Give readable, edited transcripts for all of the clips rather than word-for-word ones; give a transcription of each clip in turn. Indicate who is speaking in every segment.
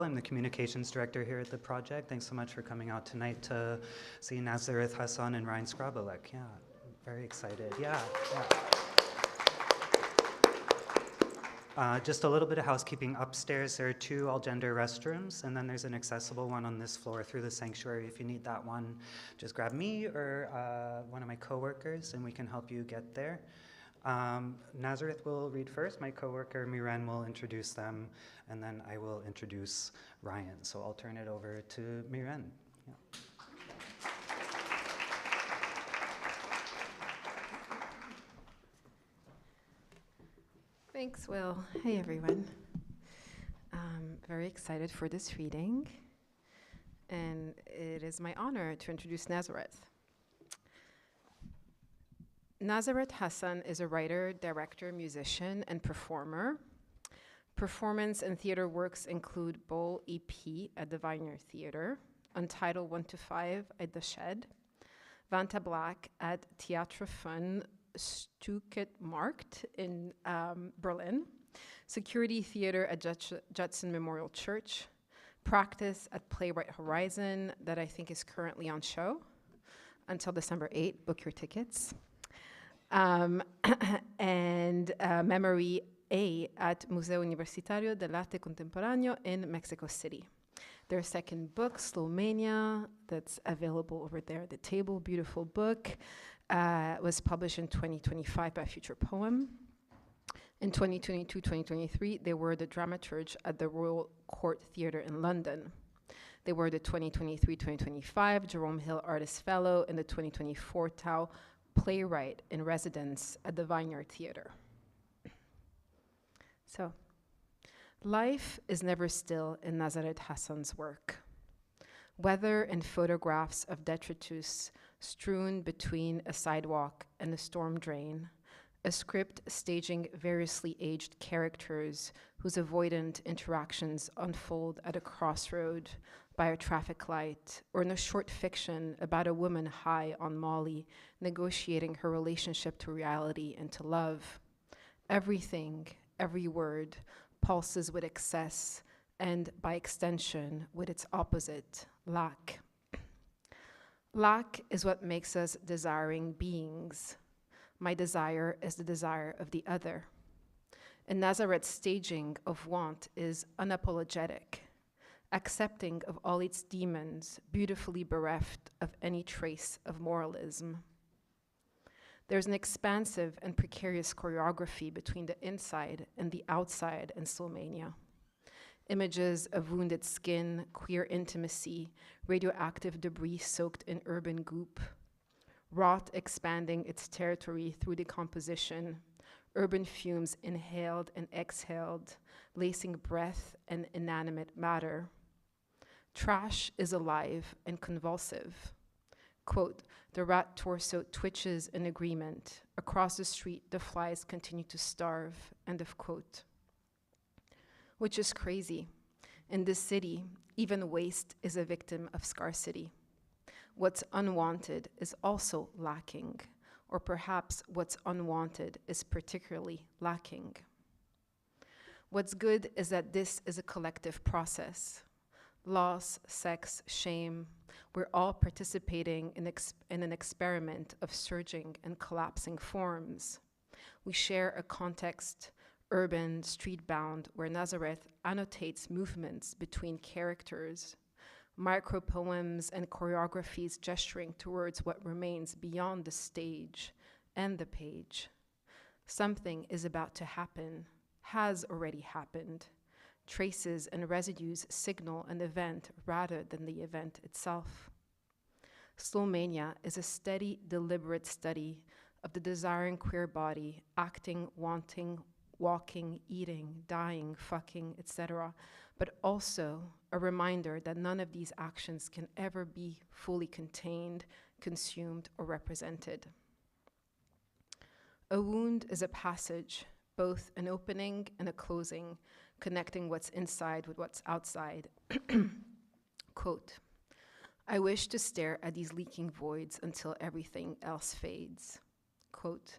Speaker 1: I'm the communications director here at the project. Thanks so much for coming out tonight to see Nazareth Hassan and Ryan Skrabalak. Yeah, very excited. Yeah. Just a little bit of housekeeping. Upstairs, there are 2 all-gender restrooms, and then there's an accessible one on this floor through the sanctuary. If you need that one, just grab me or one of my coworkers, and we can help you get there. Nazareth will read first. My coworker Miran will introduce them, and then I will introduce Ryan. So I'll turn it over to Miran. Yeah.
Speaker 2: Thanks, Will. Hey, everyone. I'm very excited for this reading, and it is my honor to introduce Nazareth. Nazareth Hassan is a writer, director, musician, and performer. Performance and theater works include Bowl EP at the Vineyard Theater, Untitled 1-5 at The Shed, Vanta Black at Theatre Fun Stuket Markt in Berlin, Security Theater at Judson Memorial Church, Practice at Playwright Horizon that I think is currently on show until December 8. Book your tickets. And Memory A at Museo Universitario dell'Arte Contemporaneo in Mexico City. Their second book, Slowmania, that's available over there at the table, beautiful book, was published in 2025 by Future Poem. In 2022-2023, they were the dramaturge at the Royal Court Theatre in London. They were the 2023-2025 Jerome Hill Artist Fellow and the 2024 Tao Playwright in Residence at the Vineyard Theatre. So, life is never still in Nazareth Hassan's work. Whether in photographs of detritus strewn between a sidewalk and a storm drain, a script staging variously aged characters whose avoidant interactions unfold at a crossroad by a traffic light, or in a short fiction about a woman high on Molly negotiating her relationship to reality and to love. Everything, every word, pulses with excess and, by extension, with its opposite, lack. Lack is what makes us desiring beings. My desire is the desire of the other. And Nazareth's staging of want is unapologetic, accepting of all its demons, beautifully bereft of any trace of moralism. There's an expansive and precarious choreography between the inside and the outside in Slowmania. Images of wounded skin, queer intimacy, radioactive debris soaked in urban goop, rot expanding its territory through decomposition, urban fumes inhaled and exhaled, lacing breath and inanimate matter. Trash is alive and convulsive. Quote, the rat torso twitches in agreement. Across the street, the flies continue to starve, end of quote. Which is crazy. In this city, even waste is a victim of scarcity. What's unwanted is also lacking, or perhaps what's unwanted is particularly lacking. What's good is that this is a collective process. Loss, sex, shame, we're all participating in an experiment of surging and collapsing forms. We share a context, urban, street-bound, where Nazareth annotates movements between characters, micro-poems and choreographies gesturing towards what remains beyond the stage and the page. Something is about to happen, has already happened. Traces and residues signal an event rather than the event itself. Slowmania is a steady, deliberate study of the desiring queer body, acting, wanting, walking, eating, dying, fucking, etc., but also a reminder that none of these actions can ever be fully contained, consumed, or represented. A wound is a passage, both an opening and a closing, connecting what's inside with what's outside. Quote, I wish to stare at these leaking voids until everything else fades. Quote,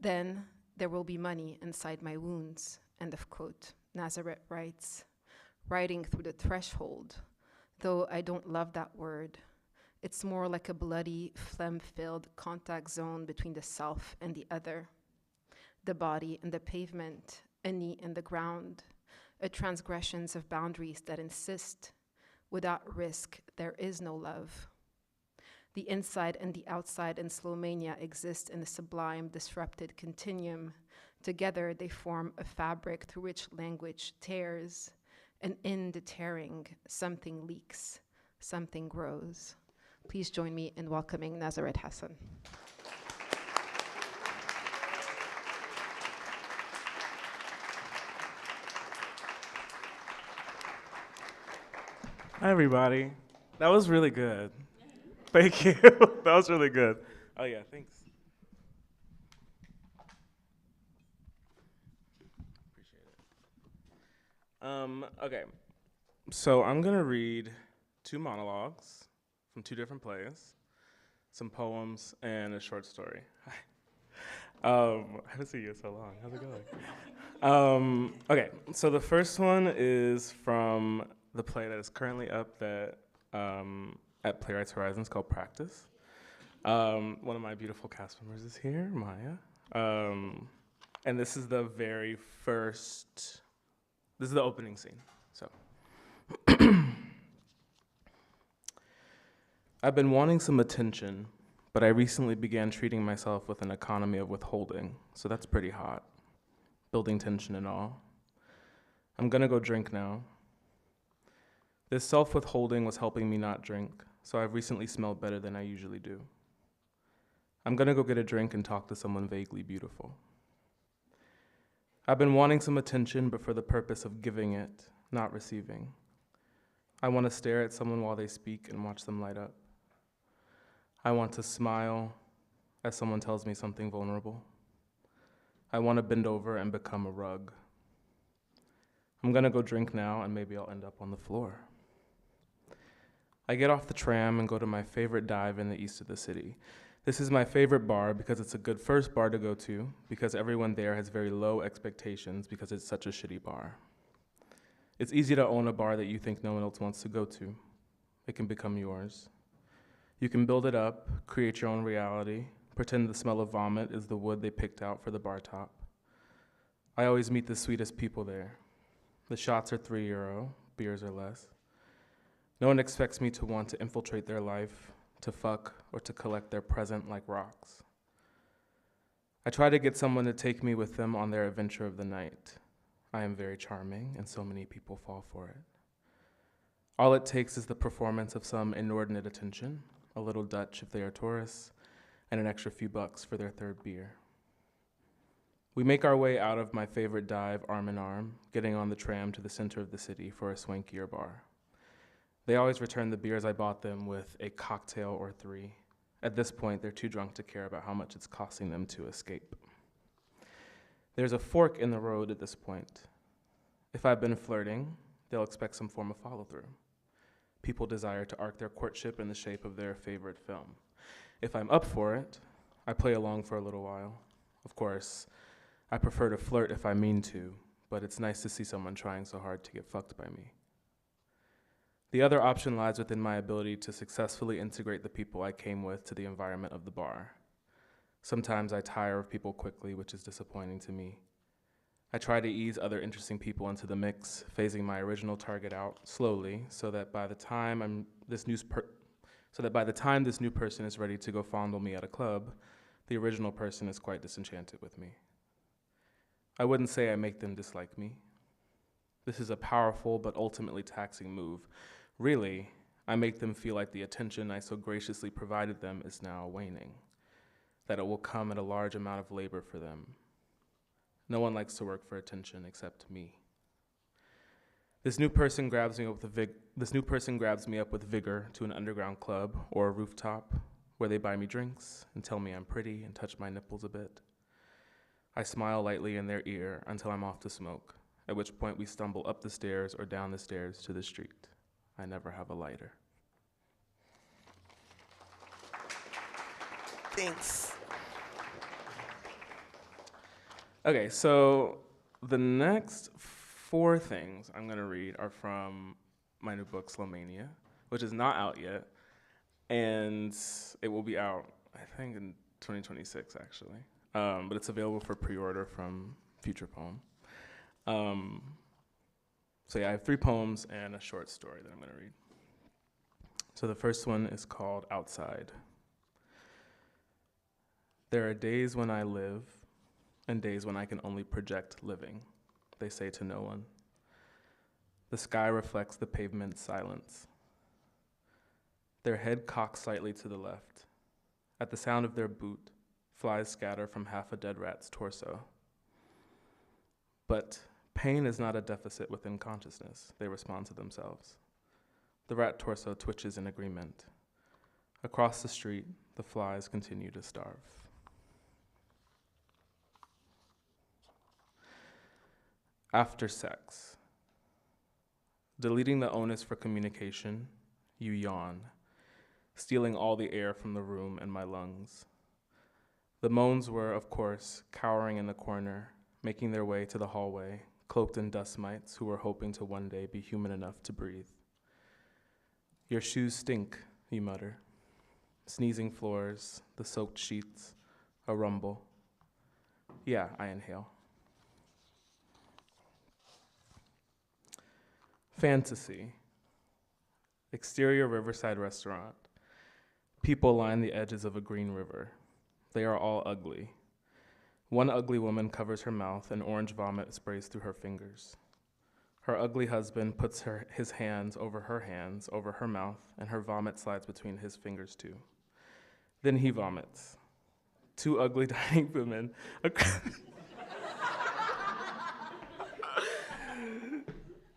Speaker 2: then there will be money inside my wounds, end of quote. Nazareth writes, riding through the threshold, though I don't love that word. It's more like a bloody, phlegm-filled contact zone between the self and the other, the body and the pavement, a knee and the ground, a transgressions of boundaries that insist, without risk, there is no love. The inside and the outside in slow mania exist in a sublime, disrupted continuum. Together, they form a fabric through which language tears, and in the tearing, something leaks, something grows. Please join me in welcoming Nazareth Hassan.
Speaker 3: Hi, everybody. That was really good. Thank you. That was really good. Oh, yeah, thanks. Appreciate it. Okay. So I'm going to read 2 monologues from 2 different plays, some poems, and a short story. I haven't seen you in so long. How's it going? Okay, so the first one is from the play that is currently up that at Playwrights Horizons called Practice. One of my beautiful cast members is here, Maya. And this is the very first, this is the opening scene, so. I've been wanting some attention, but I recently began treating myself with an economy of withholding, so that's pretty hot, building tension and all. I'm gonna go drink now. This self-withholding was helping me not drink, so I've recently smelled better than I usually do. I'm gonna go get a drink and talk to someone vaguely beautiful. I've been wanting some attention, but for the purpose of giving it, not receiving. I want to stare at someone while they speak and watch them light up. I want to smile as someone tells me something vulnerable. I want to bend over and become a rug. I'm gonna go drink now and maybe I'll end up on the floor. I get off the tram and go to my favorite dive in the east of the city. This is my favorite bar because it's a good first bar to go to, because everyone there has very low expectations because it's such a shitty bar. It's easy to own a bar that you think no one else wants to go to. It can become yours. You can build it up, create your own reality, pretend the smell of vomit is the wood they picked out for the bar top. I always meet the sweetest people there. The shots are €3, beers are less. No one expects me to want to infiltrate their life, to fuck, or to collect their present like rocks. I try to get someone to take me with them on their adventure of the night. I am very charming, and so many people fall for it. All it takes is the performance of some inordinate attention, a little Dutch if they are tourists, and an extra few bucks for their third beer. We make our way out of my favorite dive arm in arm, getting on the tram to the center of the city for a swankier bar. They always return the beers I bought them with a cocktail or 3. At this point, they're too drunk to care about how much it's costing them to escape. There's a fork in the road at this point. If I've been flirting, they'll expect some form of follow-through. People desire to arc their courtship in the shape of their favorite film. If I'm up for it, I play along for a little while. Of course, I prefer to flirt if I mean to, but it's nice to see someone trying so hard to get fucked by me. The other option lies within my ability to successfully integrate the people I came with to the environment of the bar. Sometimes I tire of people quickly, which is disappointing to me. I try to ease other interesting people into the mix, phasing my original target out slowly so that by the time this new person is ready to go fondle me at a club, the original person is quite disenchanted with me. I wouldn't say I make them dislike me. This is a powerful but ultimately taxing move. Really, I make them feel like the attention I so graciously provided them is now waning, that it will come at a large amount of labor for them. No one likes to work for attention except me. This new person grabs me up with vigor to an underground club or a rooftop where they buy me drinks and tell me I'm pretty and touch my nipples a bit. I smile lightly in their ear until I'm off to smoke, at which point we stumble up the stairs or down the stairs to the street. I never have a lighter. Thanks. Okay, so the next 4 things I'm gonna read are from my new book, Slowmania, which is not out yet, and it will be out, I think, in 2026, actually. But it's available for pre-order from Future Poem. So yeah, I have 3 poems and a short story that I'm gonna read. So the first one is called Outside. There are days when I live and days when I can only project living, they say to no one. The sky reflects the pavement's silence. Their head cocks slightly to the left. At the sound of their boot, flies scatter from half a dead rat's torso. But pain is not a deficit within consciousness, they respond to themselves. The rat torso twitches in agreement. Across the street, the flies continue to starve. After sex. Deleting the onus for communication, you yawn, stealing all the air from the room and my lungs. The moans were, of course, cowering in the corner, making their way to the hallway, cloaked in dust mites who were hoping to one day be human enough to breathe. Your shoes stink, you mutter. Sneezing floors, the soaked sheets, a rumble. Yeah, I inhale. Fantasy. Exterior riverside restaurant. People line the edges of a green river. They are all ugly. One ugly woman covers her mouth and orange vomit sprays through her fingers. Her ugly husband puts his hands over her mouth, and her vomit slides between his fingers too. Then he vomits. 2 ugly dining women.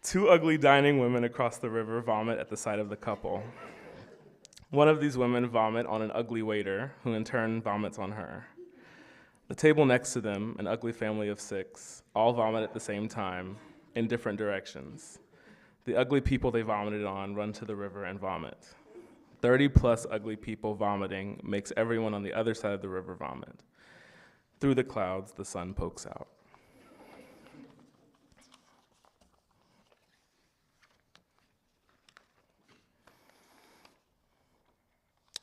Speaker 3: Two ugly dining women across the river vomit at the sight of the couple. One of these women vomit on an ugly waiter, who in turn vomits on her. The table next to them, an ugly family of 6, all vomit at the same time, in different directions. The ugly people they vomited on run to the river and vomit. 30 plus ugly people vomiting makes everyone on the other side of the river vomit. Through the clouds, the sun pokes out.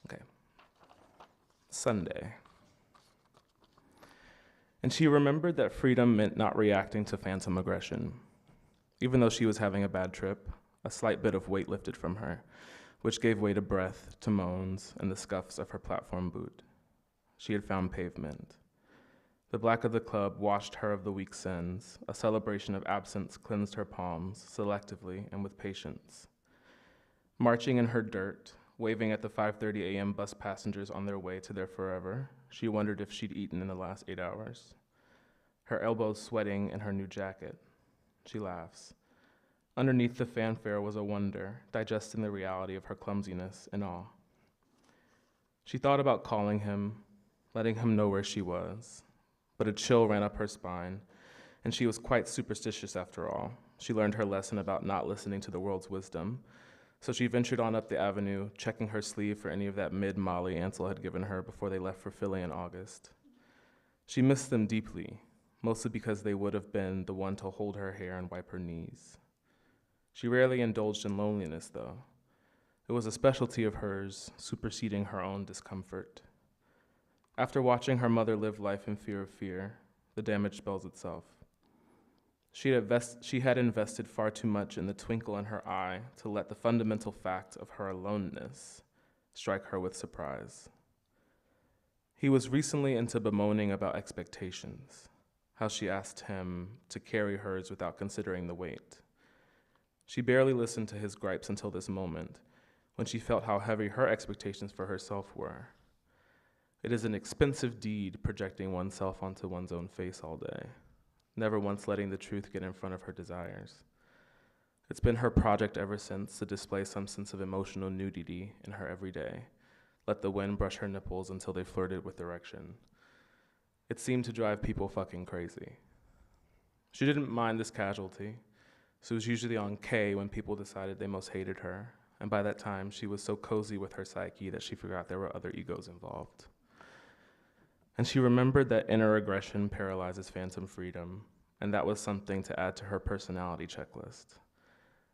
Speaker 3: Okay. Sunday. And she remembered that freedom meant not reacting to phantom aggression. Even though she was having a bad trip, a slight bit of weight lifted from her, which gave way to breath, to moans, and the scuffs of her platform boot. She had found pavement. The black of the club washed her of the week's sins. A celebration of absence cleansed her palms, selectively and with patience. Marching in her dirt, waving at the 5:30 a.m. bus passengers on their way to their forever, she wondered if she'd eaten in the last 8 hours. Her elbows sweating in her new jacket. She laughs. Underneath the fanfare was a wonder, digesting the reality of her clumsiness and awe. She thought about calling him, letting him know where she was, but a chill ran up her spine, and she was quite superstitious after all. She learned her lesson about not listening to the world's wisdom, so she ventured on up the avenue, checking her sleeve for any of that mid-Molly Ansel had given her before they left for Philly in August. She missed them deeply, mostly because they would have been the one to hold her hair and wipe her knees. She rarely indulged in loneliness, though. It was a specialty of hers, superseding her own discomfort. After watching her mother live life in fear of fear, the damage spells itself. She had invested far too much in the twinkle in her eye to let the fundamental fact of her aloneness strike her with surprise. He was recently into bemoaning about expectations, how she asked him to carry hers without considering the weight. She barely listened to his gripes until this moment, when she felt how heavy her expectations for herself were. It is an expensive deed projecting oneself onto one's own face all day, never once letting the truth get in front of her desires. It's been her project ever since to display some sense of emotional nudity in her everyday, let the wind brush her nipples until they flirted with erection. It seemed to drive people fucking crazy. She didn't mind this casualty. She was usually on K when people decided they most hated her, and by that time, she was so cozy with her psyche that she forgot there were other egos involved. And she remembered that inner aggression paralyzes phantom freedom, and that was something to add to her personality checklist.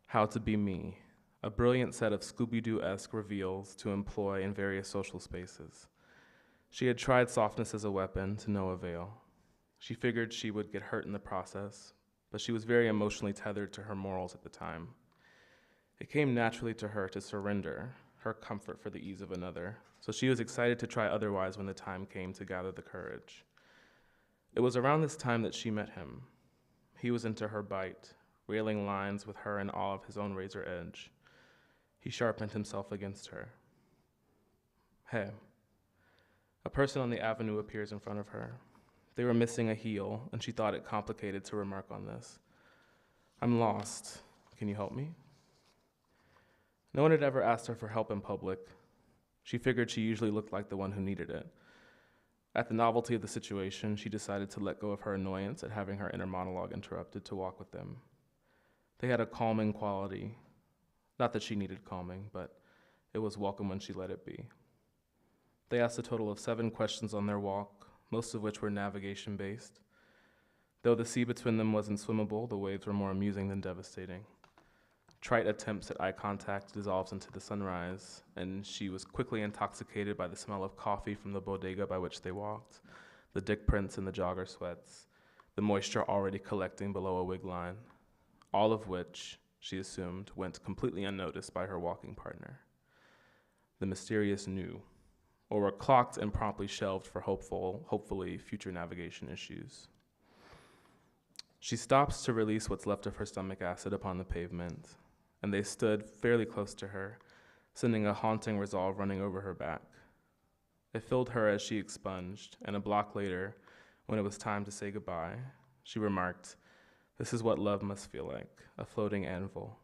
Speaker 3: How to be me, a brilliant set of Scooby-Doo-esque reveals to employ in various social spaces. She had tried softness as a weapon to no avail. She figured she would get hurt in the process, but she was very emotionally tethered to her morals at the time. It came naturally to her to surrender her comfort for the ease of another, so she was excited to try otherwise when the time came to gather the courage. It was around this time that she met him. He was into her bite, railing lines with her in awe of his own razor edge. He sharpened himself against her. Hey. A person on the avenue appears in front of her. They were missing a heel, and she thought it complicated to remark on this. I'm lost. Can you help me? No one had ever asked her for help in public. She figured she usually looked like the one who needed it. At the novelty of the situation, she decided to let go of her annoyance at having her inner monologue interrupted to walk with them. They had a calming quality. Not that she needed calming, but it was welcome when she let it be. They asked a total of 7 questions on their walk, most of which were navigation-based. Though the sea between them wasn't swimmable, the waves were more amusing than devastating. Trite attempts at eye contact dissolved into the sunrise, and she was quickly intoxicated by the smell of coffee from the bodega by which they walked, the dick prints in the jogger sweats, the moisture already collecting below a wig line, all of which, she assumed, went completely unnoticed by her walking partner. The mysterious knew, or were clocked and promptly shelved for hopefully future navigation issues. She stops to release what's left of her stomach acid upon the pavement, and they stood fairly close to her, sending a haunting resolve running over her back. It filled her as she expunged, and a block later, when it was time to say goodbye, she remarked, "This is what love must feel like, a floating anvil."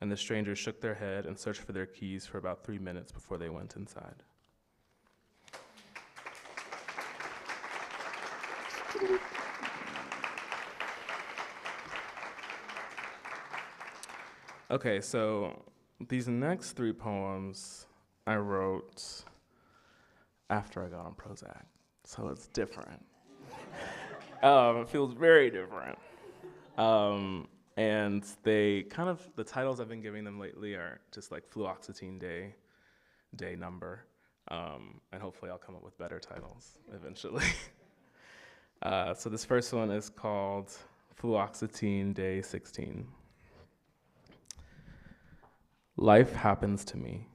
Speaker 3: And the strangers shook their head and searched for their keys for about 3 minutes before they went inside. Okay, so these next 3 poems I wrote after I got on Prozac, so it's different. It feels very different. And they kind of, the titles I've been giving them lately are just like fluoxetine day number, and hopefully I'll come up with better titles eventually. So this first one is called Fluoxetine Day 16. Life happens to me.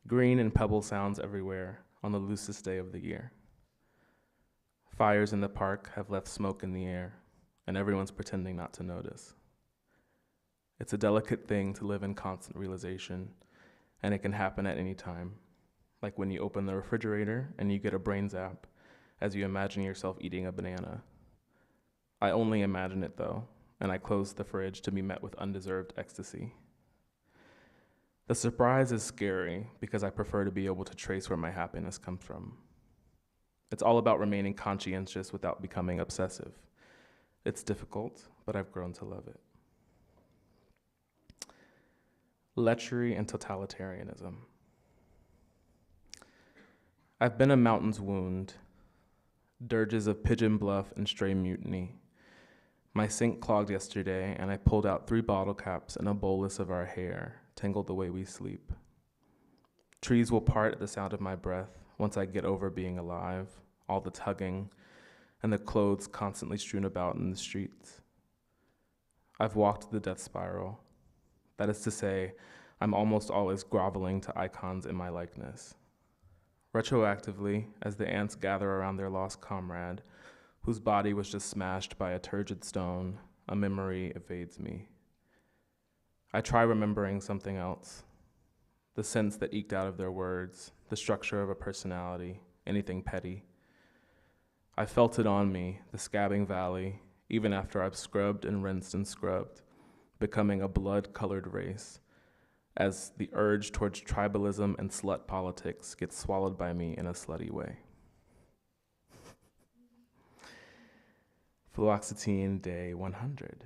Speaker 3: Green and pebble sounds everywhere on the loosest day of the year. Fires in the park have left smoke in the air, and everyone's pretending not to notice. It's a delicate thing to live in constant realization, and it can happen at any time, like when you open the refrigerator and you get a brain zap as you imagine yourself eating a banana. I only imagine it though, and I close the fridge to be met with undeserved ecstasy. The surprise is scary because I prefer to be able to trace where my happiness comes from. It's all about remaining conscientious without becoming obsessive. It's difficult, but I've grown to love it. Lechery and totalitarianism. I've been a mountain's wound, dirges of pigeon bluff and stray mutiny. My sink clogged yesterday, and I pulled out 3 bottle caps and a bolus of our hair, tangled the way we sleep. Trees will part at the sound of my breath once I get over being alive, all the tugging, and the clothes constantly strewn about in the streets. I've walked the death spiral. That is to say, I'm almost always groveling to icons in my likeness. Retroactively, as the ants gather around their lost comrade, whose body was just smashed by a turgid stone, a memory evades me. I try remembering something else, the sense that eked out of their words, the structure of a personality, anything petty. I felt it on me, the scabbing valley, even after I've scrubbed and rinsed and scrubbed, becoming a blood-colored race, as the urge towards tribalism and slut politics gets swallowed by me in a slutty way. Fluoxetine Day 100.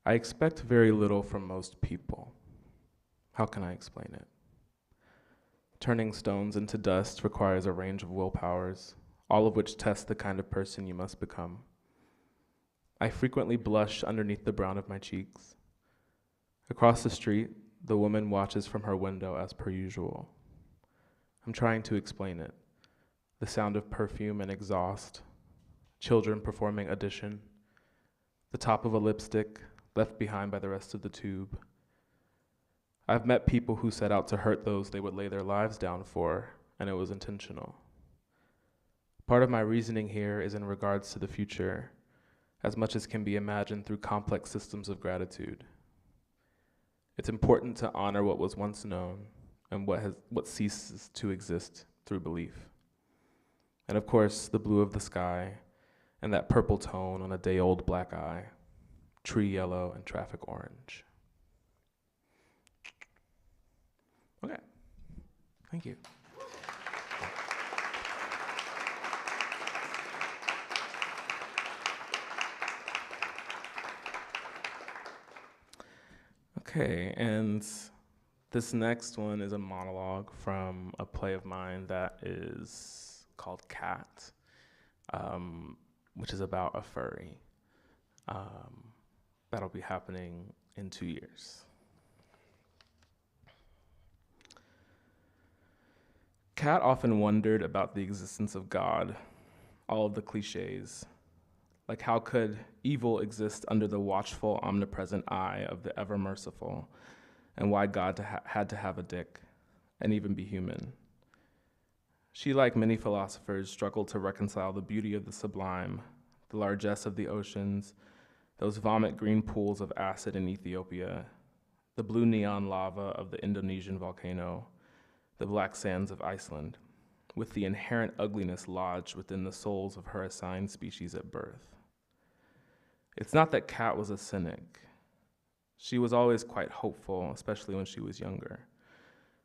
Speaker 3: I expect very little from most people. How can I explain it? Turning stones into dust requires a range of willpowers, all of which test the kind of person you must become. I frequently blush underneath the brown of my cheeks. Across the street, the woman watches from her window as per usual. I'm trying to explain it. The sound of perfume and exhaust, children performing addition, the top of a lipstick left behind by the rest of the tube. I've met people who set out to hurt those they would lay their lives down for, and it was intentional. Part of my reasoning here is in regards to the future, as much as can be imagined through complex systems of gratitude. It's important to honor what was once known and what ceases to exist through belief. And of course, the blue of the sky and that purple tone on a day-old black eye, tree yellow and traffic orange. Okay, thank you. Okay, and this next one is a monologue from a play of mine that is called Cat, which is about a furry. That'll be happening in 2 years. Cat often wondered about the existence of God, all of the cliches. Like, how could evil exist under the watchful, omnipresent eye of the ever-merciful, and why God had to have a dick and even be human? She, like many philosophers, struggled to reconcile the beauty of the sublime, the largesse of the oceans, those vomit green pools of acid in Ethiopia, the blue neon lava of the Indonesian volcano, the black sands of Iceland, with the inherent ugliness lodged within the souls of her assigned species at birth. It's not that Cat was a cynic. She was always quite hopeful, especially when she was younger.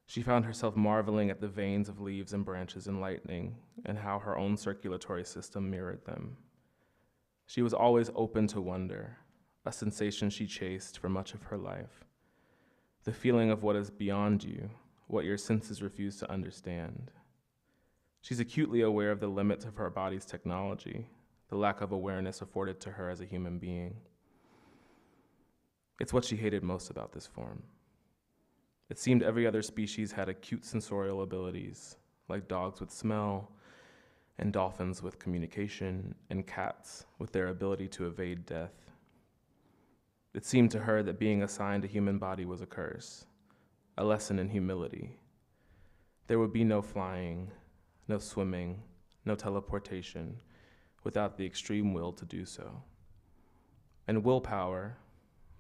Speaker 3: She found herself marveling at the veins of leaves and branches and lightning and how her own circulatory system mirrored them. She was always open to wonder, a sensation she chased for much of her life. The feeling of what is beyond you, what your senses refuse to understand. She's acutely aware of the limits of her body's technology, the lack of awareness afforded to her as a human being. It's what she hated most about this form. It seemed every other species had acute sensorial abilities, like dogs with smell, and dolphins with communication, and cats with their ability to evade death. It seemed to her that being assigned a human body was a curse, a lesson in humility. There would be no flying, no swimming, no teleportation, without the extreme will to do so. And willpower,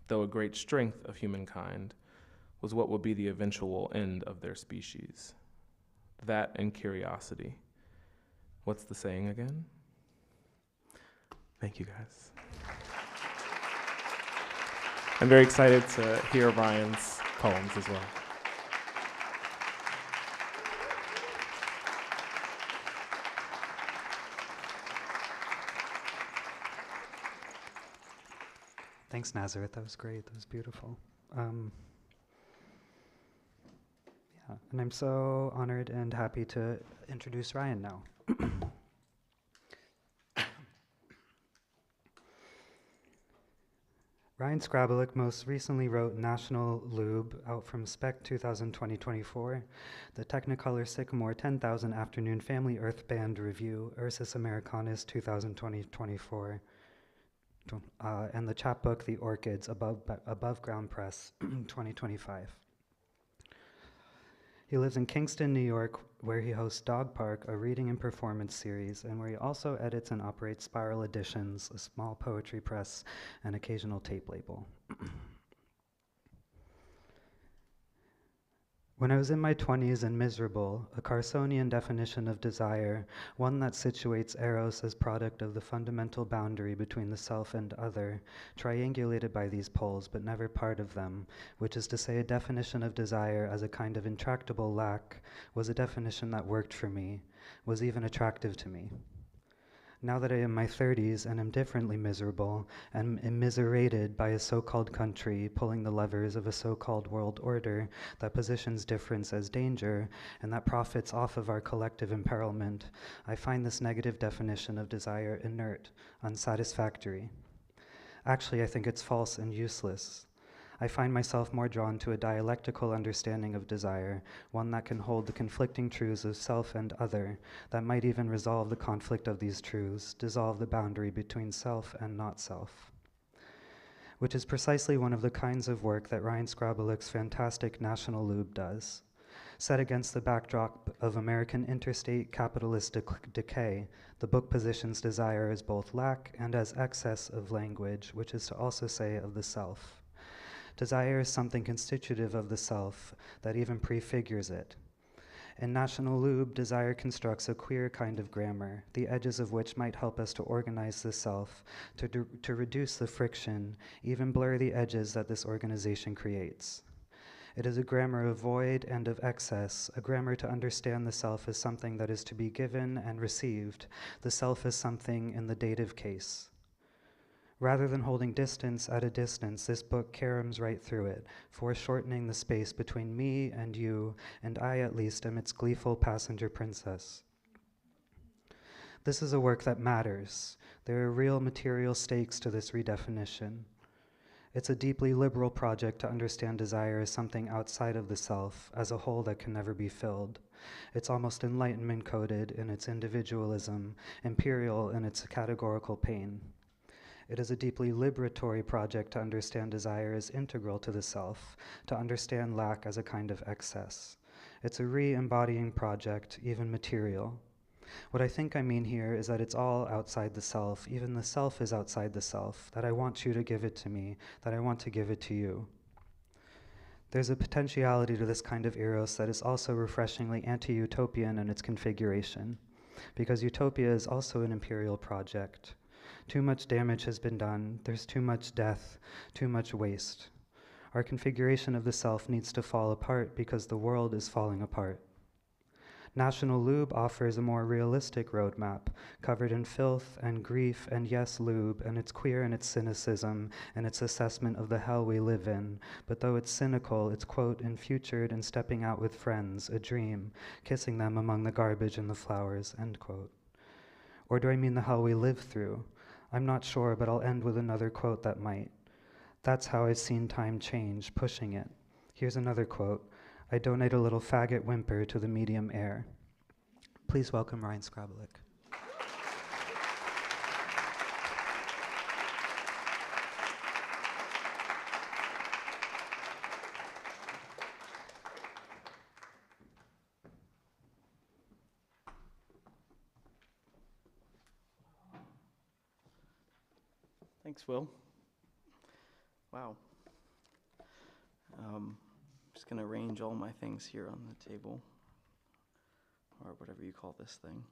Speaker 3: though a great strength of humankind, was what would be the eventual end of their species. That and curiosity. What's the saying again? Thank you, guys. I'm very excited to hear Ryan's poems as well.
Speaker 1: Thanks, Nazareth. That was great. That was beautiful. Yeah, and I'm so honored and happy to introduce Ryan now. Ryan Skrabalak most recently wrote National Lube, out from Spec 2020-24, the Technicolor Sycamore 10,000 Afternoon Family Earth Band Review, Ursus Americanus 2020-24, and the chapbook The Orchids, Above Ground Press 2025. He lives in Kingston, New York, where he hosts Dog Park, a reading and performance series, and where he also edits and operates Spiral Editions, a small poetry press, and occasional tape label. When I was in my 20s and miserable, a Carsonian definition of desire, one that situates eros as product of the fundamental boundary between the self and other, triangulated by these poles but never part of them, which is to say a definition of desire as a kind of intractable lack, was a definition that worked for me, was even attractive to me. Now that I am in my 30s and am differently miserable, and immiserated by a so-called country pulling the levers of a so-called world order that positions difference as danger and that profits off of our collective imperilment, I find this negative definition of desire inert, unsatisfactory. Actually, I think it's false and useless. I find myself more drawn to a dialectical understanding of desire, one that can hold the conflicting truths of self and other, that might even resolve the conflict of these truths, dissolve the boundary between self and not self. Which is precisely one of the kinds of work that Ryan Skrabalak's fantastic National Lube does. Set against the backdrop of American interstate capitalist decay, the book positions desire as both lack and as excess of language, which is to also say of the self. Desire is something constitutive of the self that even prefigures it. In National Lube, desire constructs a queer kind of grammar, the edges of which might help us to organize the self, to reduce the friction, even blur the edges that this organization creates. It is a grammar of void and of excess, a grammar to understand the self as something that is to be given and received, the self as something in the dative case. Rather than holding distance at a distance, this book caroms right through it, foreshortening the space between me and you, and I at least am its gleeful passenger princess. This is a work that matters. There are real material stakes to this redefinition. It's a deeply liberal project to understand desire as something outside of the self, as a hole that can never be filled. It's almost enlightenment-coded in its individualism, imperial in its categorical pain. It is a deeply liberatory project to understand desire as integral to the self, to understand lack as a kind of excess. It's a re-embodying project, even material. What I think I mean here is that it's all outside the self, even the self is outside the self, that I want you to give it to me, that I want to give it to you. There's a potentiality to this kind of eros that is also refreshingly anti-utopian in its configuration, because utopia is also an imperial project. Too much damage has been done, there's too much death, too much waste. Our configuration of the self needs to fall apart because the world is falling apart. National Lube offers a more realistic roadmap, covered in filth and grief and yes, lube, and it's queer in its cynicism and its assessment of the hell we live in. But though it's cynical, it's, quote, enfutured in stepping out with friends, a dream, kissing them among the garbage and the flowers, end quote. Or do I mean the hell we live through? I'm not sure, but I'll end with another quote that might. That's how I've seen time change, pushing it. Here's another quote. I donate a little faggot whimper to the medium air. Please welcome Ryan Skrabalak.
Speaker 4: Thanks, Will. Wow. I'm just going to arrange all my things here on the table, or whatever you call this thing.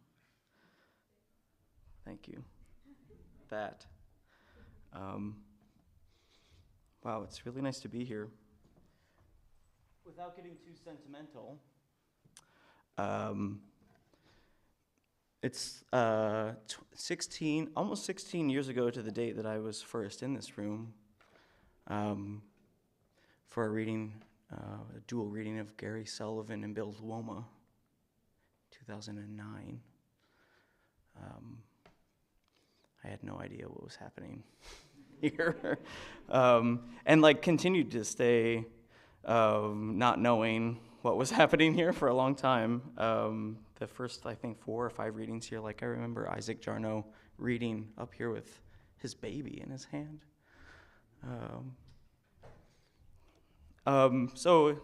Speaker 4: Thank you. That. Wow, it's really nice to be here. Without getting too sentimental, it's almost 16 years ago to the date that I was first in this room for a reading, a dual reading of Gary Sullivan and Bill Luoma, 2009. I had no idea what was happening here, and like continued to stay not knowing what was happening here for a long time. The first, I think, 4 or 5 readings here, like I remember Isaac Jarno reading up here with his baby in his hand. So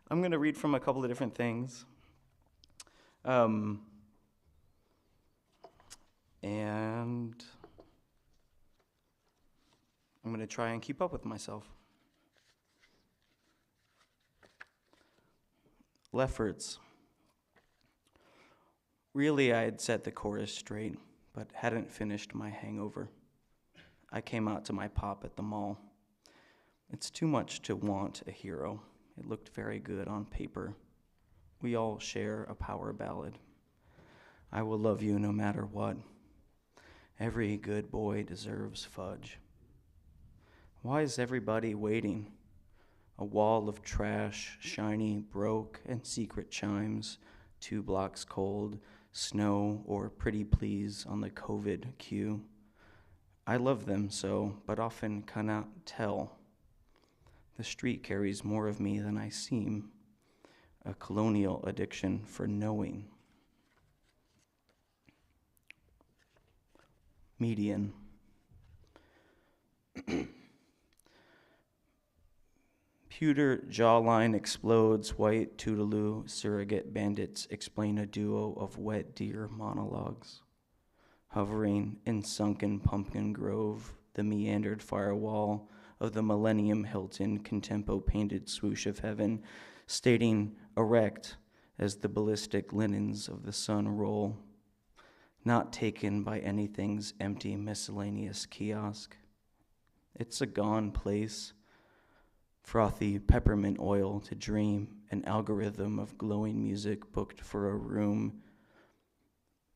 Speaker 4: I'm going to read from a couple of different things. And I'm going to try and keep up with myself. Lefferts. Really, I had set the chorus straight, but hadn't finished my hangover. I came out to my pop at the mall. It's too much to want a hero. It looked very good on paper. We all share a power ballad. I will love you no matter what. Every good boy deserves fudge. Why is everybody waiting? A wall of trash, shiny, broke, and secret chimes, 2 blocks cold, snow, or pretty please on the COVID queue. I love them so, but often cannot tell. The street carries more of me than I seem, a colonial addiction for knowing. Median. Pewter jawline explodes, white toodaloo, surrogate bandits explain a duo of wet deer monologues. Hovering in sunken pumpkin grove, the meandered firewall of the Millennium Hilton contempo painted swoosh of heaven, stating erect as the ballistic linens of the sun roll, not taken by anything's empty miscellaneous kiosk. It's a gone place. Frothy peppermint oil to dream, an algorithm of glowing music booked for a room.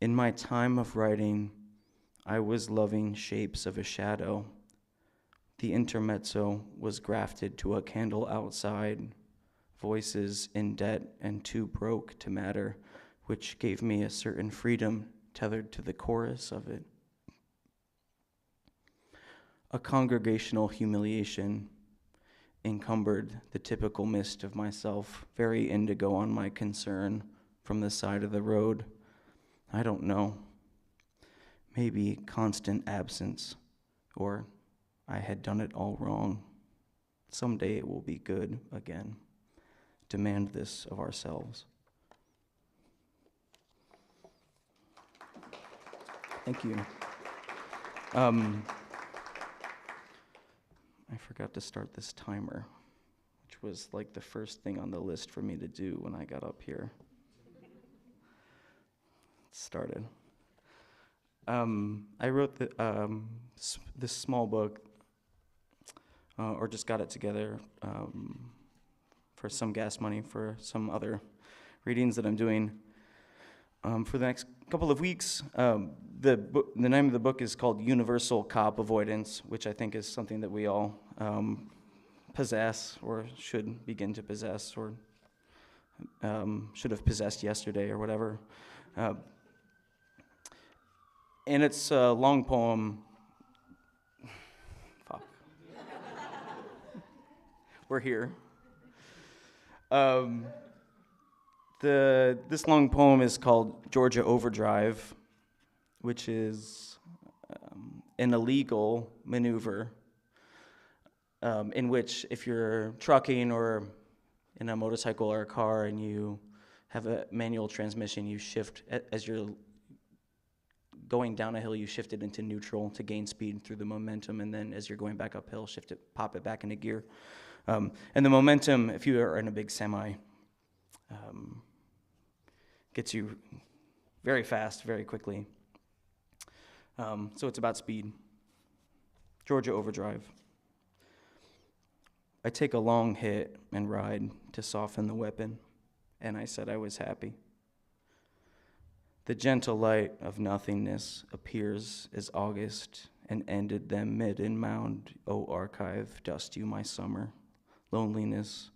Speaker 4: In my time of writing, I was loving shapes of a shadow. The intermezzo was grafted to a candle outside, voices in debt and too broke to matter, which gave me a certain freedom tethered to the chorus of it. A congregational humiliation encumbered the typical mist of myself, very indigo on my concern from the side of the road. I don't know. Maybe constant absence, or I had done it all wrong. Someday it will be good again. Demand this of ourselves. Thank you. I forgot to start this timer, which was like the first thing on the list for me to do when I got up here. It started. I wrote this small book, or just got it together for some gas money for some other readings that I'm doing for the next couple of weeks. The name of the book is called Universal Cop Avoidance, which I think is something that we all possess or should begin to possess or should have possessed yesterday or whatever. And it's a long poem. Fuck. We're here. This long poem is called Georgia Overdrive, which is an illegal maneuver in which if you're trucking or in a motorcycle or a car and you have a manual transmission, you shift, as you're going down a hill, you shift it into neutral to gain speed through the momentum, and then as you're going back uphill, pop it back into gear. And the momentum, if you are in a big semi, gets you very fast, very quickly. So it's about speed. Georgia Overdrive. I take a long hit and ride to soften the weapon, and I said I was happy. The gentle light of nothingness appears as August and ended them mid in mound. O archive, dust you my summer, loneliness,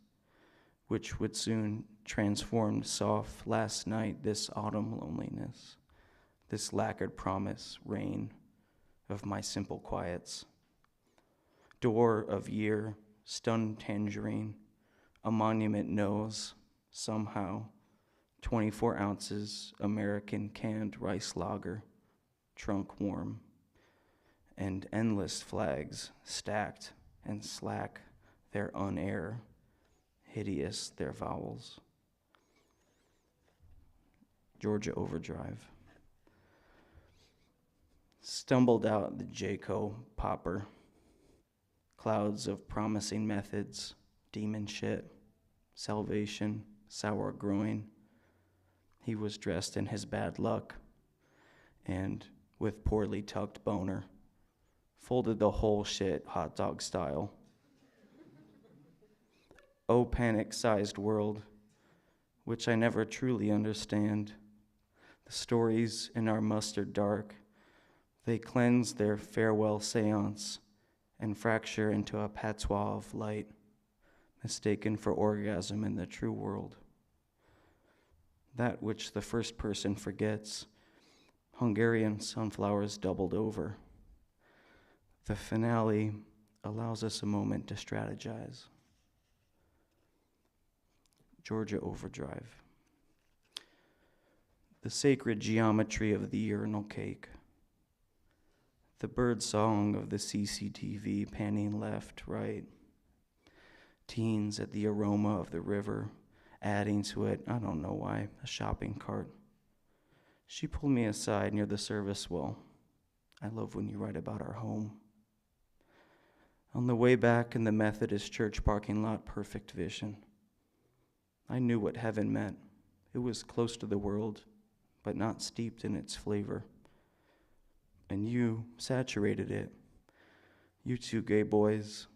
Speaker 4: which would soon transform soft last night, this autumn loneliness, this lacquered promise, rain of my simple quiets. Door of year, stunned tangerine, a monument knows, somehow, 24 ounces American canned rice lager, trunk warm, and endless flags stacked and slack their unair, hideous their vowels. Georgia Overdrive. Stumbled out the Jayco popper, clouds of promising methods, demon shit, salvation, sour growing. He was dressed in his bad luck, and with poorly tucked boner, folded the whole shit hot dog style. Oh, panic-sized world, which I never truly understand. The stories in our mustard dark, they cleanse their farewell seance and fracture into a patois of light, mistaken for orgasm in the true world. That which the first person forgets, Hungarian sunflowers doubled over. The finale allows us a moment to strategize. Georgia Overdrive. The sacred geometry of the urinal cake. The bird song of the CCTV panning left, right. Teens at the aroma of the river, adding to it, I don't know why, a shopping cart. She pulled me aside near the service well. I love when you write about our home. On the way back in the Methodist church parking lot, perfect vision. I knew what heaven meant. It was close to the world, but not steeped in its flavor. And you saturated it. You two gay boys,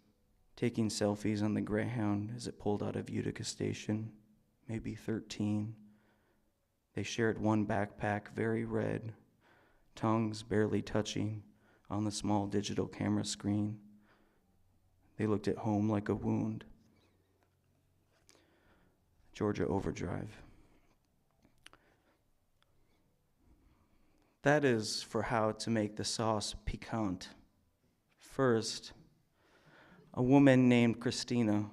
Speaker 4: taking selfies on the Greyhound as it pulled out of Utica Station, maybe 13. They shared one backpack, very red, tongues barely touching on the small digital camera screen. They looked at home like a wound. Georgia Overdrive. That is for how to make the sauce piquant. First, a woman named Christina,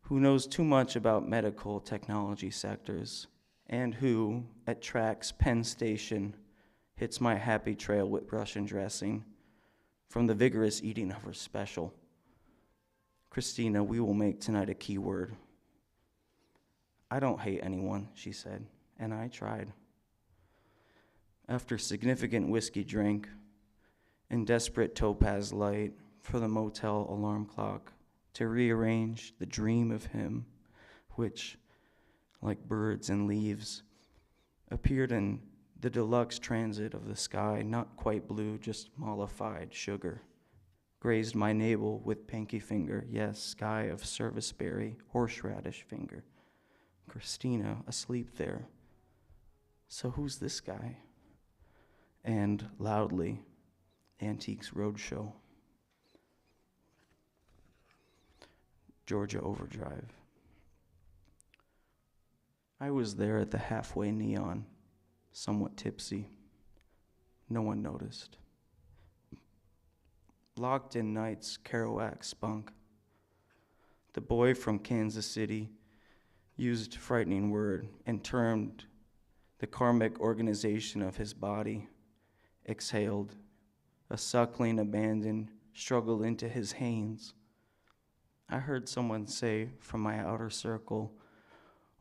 Speaker 4: who knows too much about medical technology sectors, and who, at Track's Penn Station, hits my happy trail with Russian dressing from the vigorous eating of her special. Christina, we will make tonight a key word. I don't hate anyone, she said, and I tried. After significant whiskey drink and desperate topaz light for the motel alarm clock to rearrange the dream of him, which, like birds and leaves, appeared in the deluxe transit of the sky, not quite blue, just mollified sugar, grazed my navel with pinky finger, yes, sky of serviceberry, horseradish finger. Christina asleep there. So who's this guy? And loudly, Antiques Roadshow. Georgia Overdrive. I was there at the halfway neon, somewhat tipsy. No one noticed. Locked in night's Kerouac spunk. The boy from Kansas City used frightening word and termed the karmic organization of his body. Exhaled, a suckling abandon struggled into his hands. I heard someone say from my outer circle,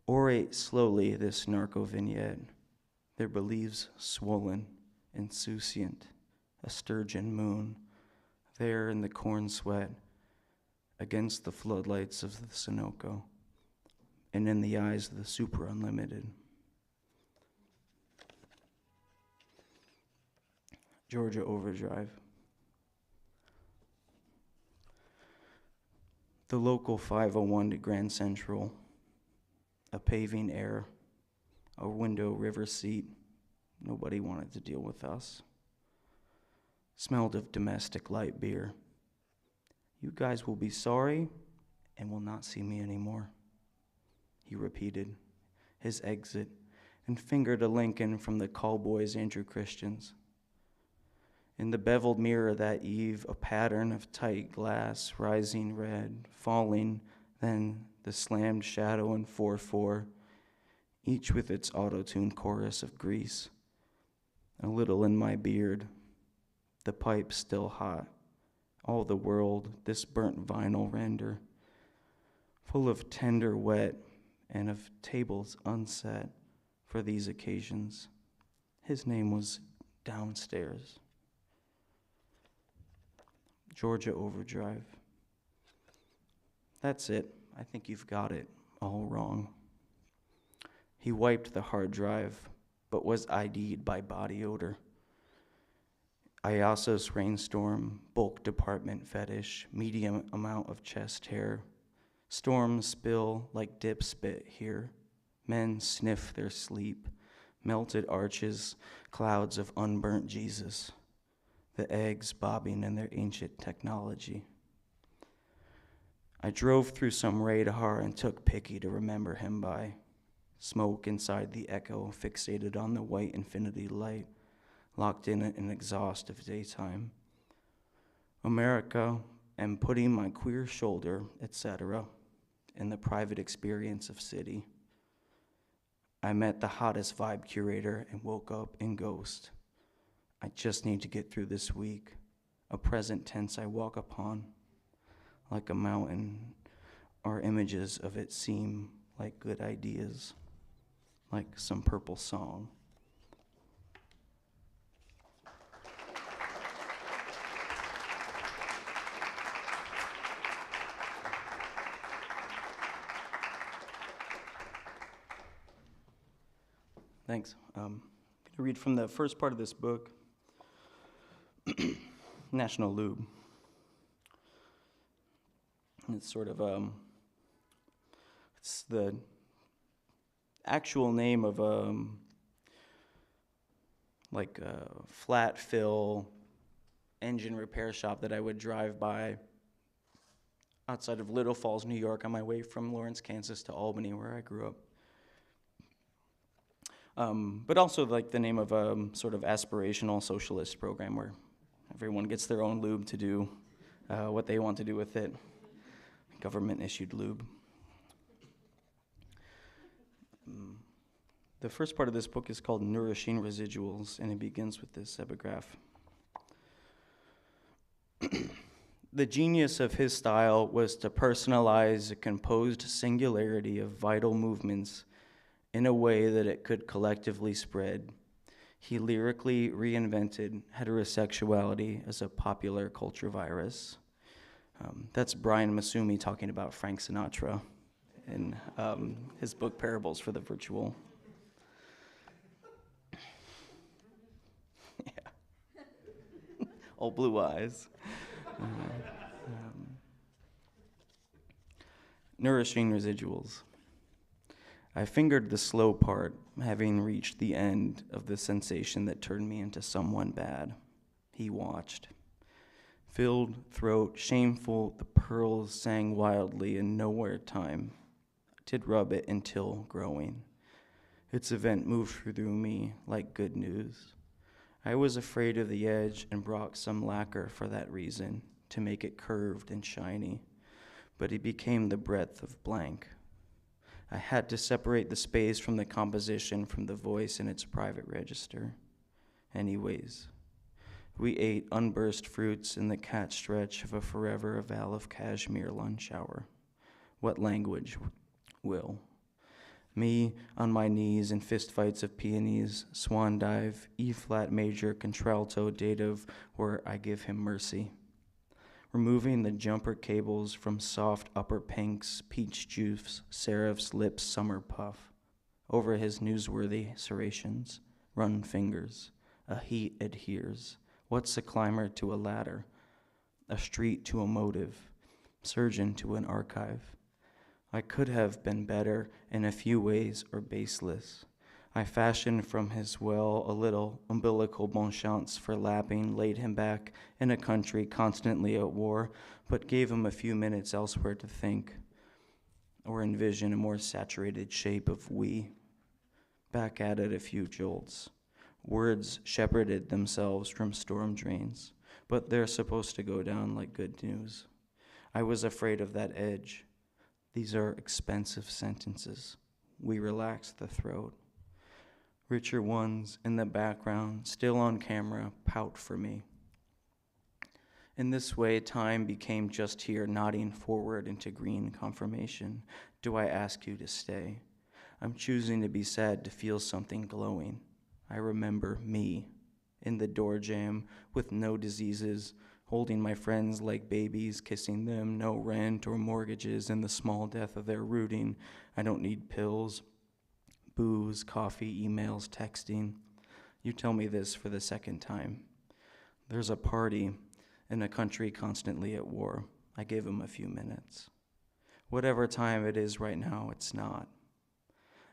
Speaker 4: orate slowly this narco vignette, their beliefs swollen, insouciant, a sturgeon moon, there in the corn sweat, against the floodlights of the Sunoco, and in the eyes of the super unlimited. Georgia Overdrive. The local 501 to Grand Central, a paving air, a window river seat. Nobody wanted to deal with us. Smelled of domestic light beer. You guys will be sorry and will not see me anymore, he repeated, his exit, and fingered a Lincoln from the Callboys Andrew Christians. In the beveled mirror that eve, a pattern of tight glass, rising red, falling, then the slammed shadow in 4/4, each with its auto-tuned chorus of grease. A little in my beard, the pipe still hot, all the world, this burnt vinyl render, full of tender wet and of tables unset for these occasions. His name was Downstairs. Georgia Overdrive. That's it. I think you've got it all wrong. He wiped the hard drive, but was ID'd by body odor. Iasos rainstorm, bulk department fetish, medium amount of chest hair. Storms spill like dip spit here. Men sniff their sleep. melted arches, clouds of unburnt Jesus, the eggs bobbing in their ancient technology. I drove through some radar and took picky to remember him by. Smoke inside the echo, fixated on the white infinity light, locked in an exhaust of daytime. America, and putting my queer shoulder, etc., in the private experience of city. I met the hottest vibe curator and woke up in ghost. I just need to get through this week, a present tense I walk upon, like a mountain, our images of it seem like good ideas, like some purple song. Thanks. I'm going to read from the first part of this book, National Lube. It's sort of, it's the actual name of a flat fill engine repair shop that I would drive by outside of Little Falls, New York, on my way from Lawrence, Kansas to Albany, where I grew up. But also like the name of a sort of aspirational socialist program where everyone gets their own lube to do what they want to do with it. Government-issued lube. The first part of this book is called Nourishing Residuals, and it begins with this epigraph. The genius of his style was to personalize a composed singularity of vital movements in a way that it could collectively spread. He lyrically reinvented heterosexuality as a popular culture virus. That's Brian Masumi talking about Frank Sinatra in his book Parables for the Virtual. Yeah. All blue eyes. Nourishing residuals. I fingered the slow part, having reached the end of the sensation that turned me into someone bad. He watched. Filled throat, shameful, the pearls sang wildly in nowhere time. Did rub it until growing. Its event moved through me like good news. I was afraid of the edge and brought some lacquer for that reason, to make it curved and shiny. But it became the breadth of blank. I had to separate the space from the composition, from the voice in its private register. Anyways, we ate unburst fruits in the cat stretch of a forever aval of cashmere lunch hour. What language will? Me on my knees in fistfights of peonies, swan dive, E-flat major, contralto dative, where I give him mercy. Removing the jumper cables from soft upper pinks, peach juice, seraph's lips summer puff. Over his newsworthy serrations, run fingers, a heat adheres. What's a climber to a ladder? A street to a motive, surgeon to an archive. I could have been better in a few ways or baseless. I fashioned from his well a little umbilical bon chance for lapping, laid him back in a country constantly at war, but gave him a few minutes elsewhere to think or envision a more saturated shape of we. Back at it a few jolts. Words shepherded themselves from storm drains, but they're supposed to go down like good news. I was afraid of that edge. These are expensive sentences. We relax the throat. Richer ones in the background, still on camera, pout for me. In this way, time became just here, nodding forward into green confirmation. Do I ask you to stay? I'm choosing to be sad, to feel something glowing. I remember me in the door jam with no diseases, holding my friends like babies, kissing them, no rent or mortgages, and the small death of their rooting. I don't need pills, booze, coffee, emails, texting. You tell me this for the second time. There's a party in a country constantly at war. I gave him a few minutes. Whatever time it is right now, it's not.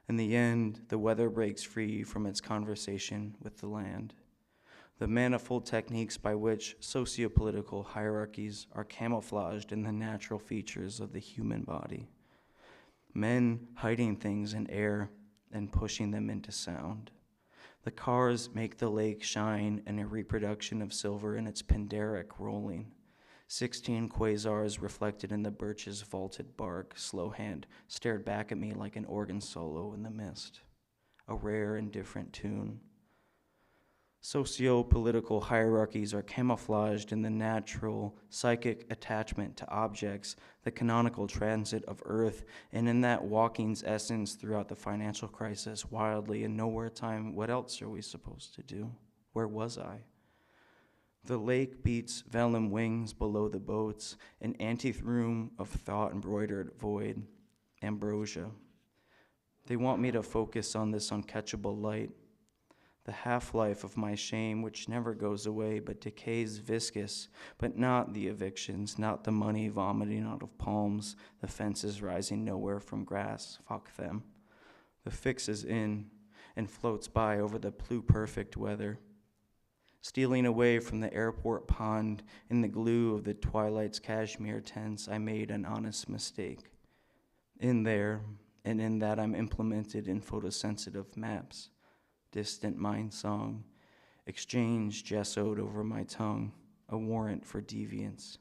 Speaker 4: In the end, the weather breaks free from its conversation with the land. The manifold techniques by which sociopolitical hierarchies are camouflaged in the natural features of the human body. Men hiding things in air and pushing them into sound. The cars make the lake shine in a reproduction of silver in its Pindaric rolling. 16 quasars reflected in the birch's vaulted bark. Slow hand stared back at me like an organ solo in the mist. A rare and different tune. Socio-political hierarchies are camouflaged in the natural psychic attachment to objects, the canonical transit of earth, and in that walking's essence throughout the financial crisis, wildly and nowhere time. What else are we supposed to do? Where was I? The lake beats vellum wings below the boats, an antithroom of thought-embroidered void, ambrosia. They want me to focus on this uncatchable light, the half-life of my shame, which never goes away but decays viscous, but not the evictions, not the money vomiting out of palms, the fences rising nowhere from grass. Fuck them. The fix is in and floats by over the pluperfect weather. Stealing away from the airport pond in the glue of the twilight's cashmere tents, I made an honest mistake. In there, and in that I'm implemented in photosensitive maps. Distant mind song, exchange gessoed over my tongue, a warrant for deviance.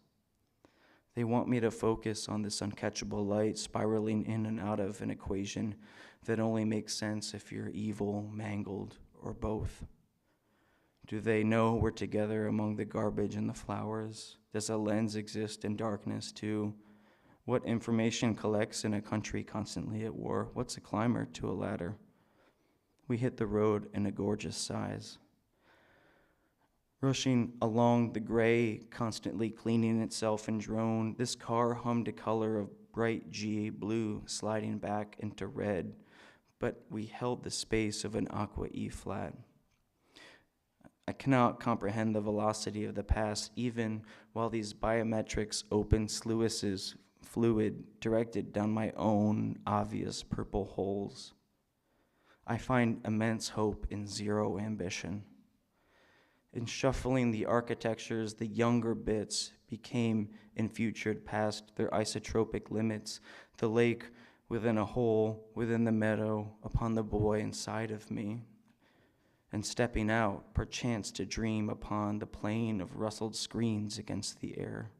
Speaker 4: They want me to focus on this uncatchable light spiraling in and out of an equation that only makes sense if you're evil, mangled, or both. Do they know we're together among the garbage and the flowers? Does a lens exist in darkness too? What information collects in a country constantly at war? What's a climber to a ladder? We hit the road in a gorgeous size. Rushing along the gray, constantly cleaning itself in drone, this car hummed a color of bright GA blue sliding back into red, but we held the space of an aqua E flat. I cannot comprehend the velocity of the past, even while these biometrics open sluices, fluid directed down my own obvious purple holes. I find immense hope in zero ambition. In shuffling the architectures, the younger bits became enfutured past their isotropic limits, the lake within a hole, within the meadow, upon the boy inside of me, and stepping out, perchance to dream upon the plane of rustled screens against the air.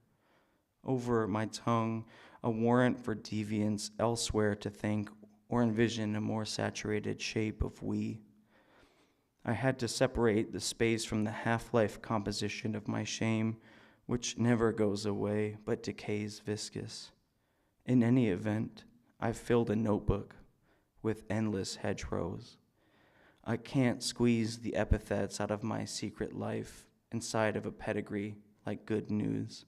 Speaker 4: Over my tongue, a warrant for deviance, elsewhere to think or envision a more saturated shape of we. I had to separate the space from the half-life composition of my shame, which never goes away but decays viscous. In any event, I've filled a notebook with endless hedgerows. I can't squeeze the epithets out of my secret life inside of a pedigree like good news.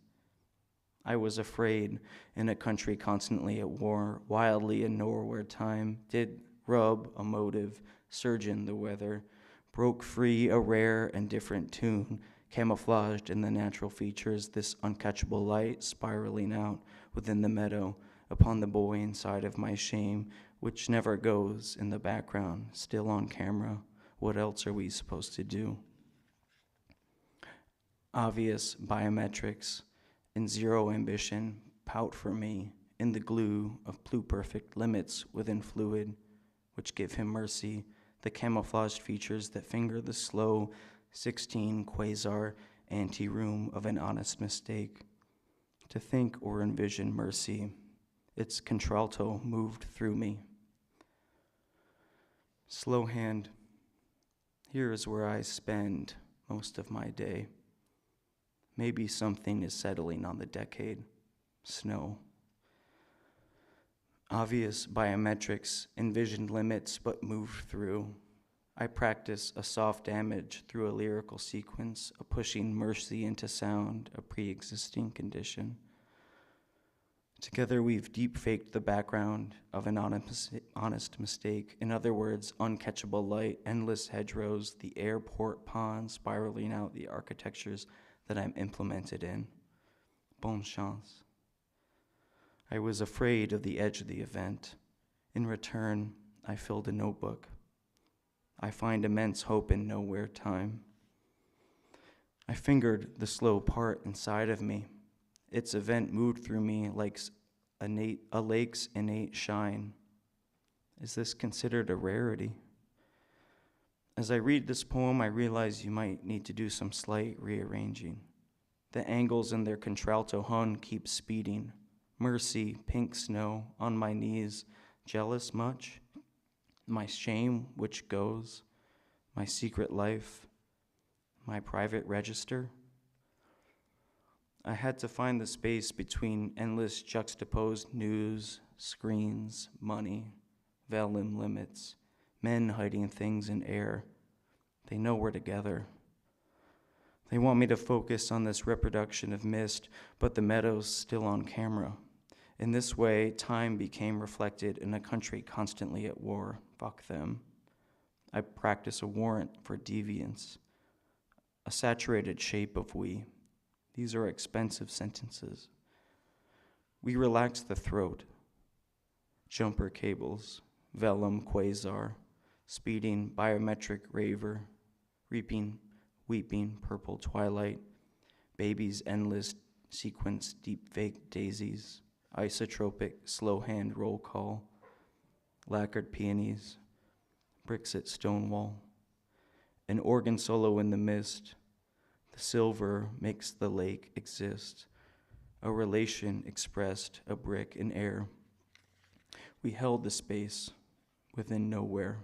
Speaker 4: I was afraid in a country constantly at war, wildly in nowhere time, did rub a motive, surgeon the weather, broke free a rare and different tune, camouflaged in the natural features, this uncatchable light spiraling out within the meadow upon the boy inside of my shame, which never goes in the background, still on camera. What else are we supposed to do? Obvious biometrics and zero ambition pout for me in the glue of pluperfect limits within fluid, which give him mercy, the camouflaged features that finger the slow 16 quasar anteroom of an honest mistake. To think or envision mercy, its contralto moved through me. Slow hand, here is where I spend most of my day. Maybe something is settling on the decade. Snow. Obvious biometrics, envisioned limits, but moved through. I practice a soft damage through a lyrical sequence, a pushing mercy into sound, a pre-existing condition. Together we've deep-faked the background of an honest mistake. In other words, uncatchable light, endless hedgerows, the airport pond spiraling out the architectures that I'm implemented in. Bonne chance. I was afraid of the edge of the event. In return, I filled a notebook. I find immense hope in nowhere time. I fingered the slow part inside of me. Its event moved through me like a lake's innate shine. Is this considered a rarity? As I read this poem, I realize you might need to do some slight rearranging. The angles in their contralto hun keep speeding. Mercy, pink snow, on my knees, jealous much? My shame, which goes, my secret life, my private register? I had to find the space between endless juxtaposed news, screens, money, vellum limits, men hiding things in air. They know we're together. They want me to focus on this reproduction of mist, but the meadow's still on camera. In this way, time became reflected in a country constantly at war. Fuck them. I practice a warrant for deviance, a saturated shape of we. These are expensive sentences. We relax the throat, jumper cables, vellum quasar, speeding biometric raver, reaping, weeping purple twilight, babies endless sequence deep fake daisies, isotropic slow hand roll call, lacquered peonies, bricks at Stonewall, an organ solo in the mist. The silver makes the lake exist, a relation expressed, a brick in air. We held the space within nowhere.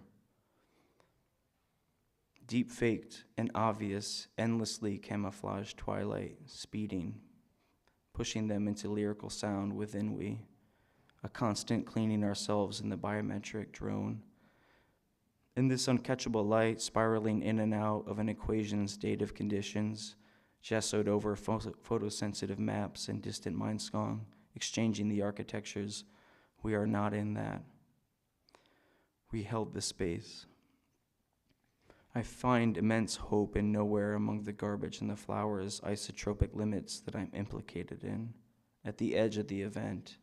Speaker 4: Deep faked and obvious, endlessly camouflaged twilight, speeding, pushing them into lyrical sound within we, a constant cleaning ourselves in the biometric drone. In this uncatchable light, spiraling in and out of an equation's state of conditions, gessoed over photosensitive maps and distant mind song, exchanging the architectures, we are not in that. We held the space. I find immense hope in nowhere among the garbage and the flowers, isotropic limits that I'm implicated in, at the edge of the event,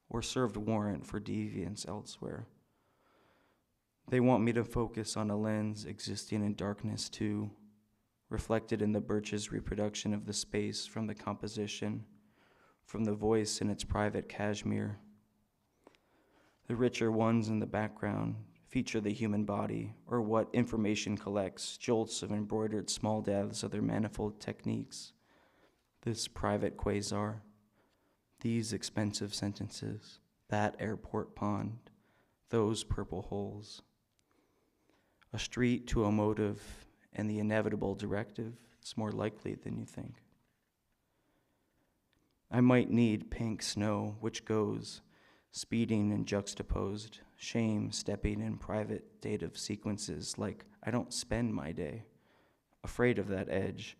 Speaker 4: or served warrant for deviance elsewhere. They want me to focus on a lens existing in darkness too, reflected in the birch's reproduction of the space from the composition, from the voice in its private cashmere. The richer ones in the background feature the human body, or what information collects, jolts of embroidered small deaths of their manifold techniques. This private quasar, these expensive sentences, that airport pond, those purple holes. A street to a motive and the inevitable directive, it's more likely than you think. I might need pink snow, which goes, speeding and juxtaposed, shame stepping in private dative sequences like I don't spend my day, afraid of that edge,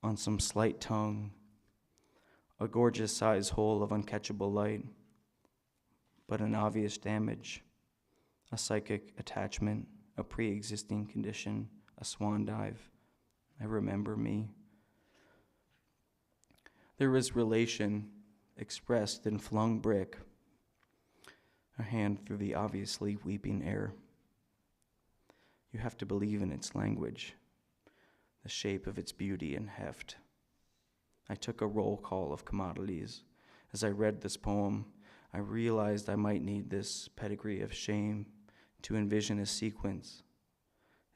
Speaker 4: on some slight tongue, a gorgeous size hole of uncatchable light, but an obvious damage, a psychic attachment, a pre-existing condition, a swan dive. I remember me. There is relation expressed in flung brick, a hand through the obviously weeping air. You have to believe in its language, the shape of its beauty and heft. I took a roll call of commodities. As I read this poem, I realized I might need this pedigree of shame to envision a sequence.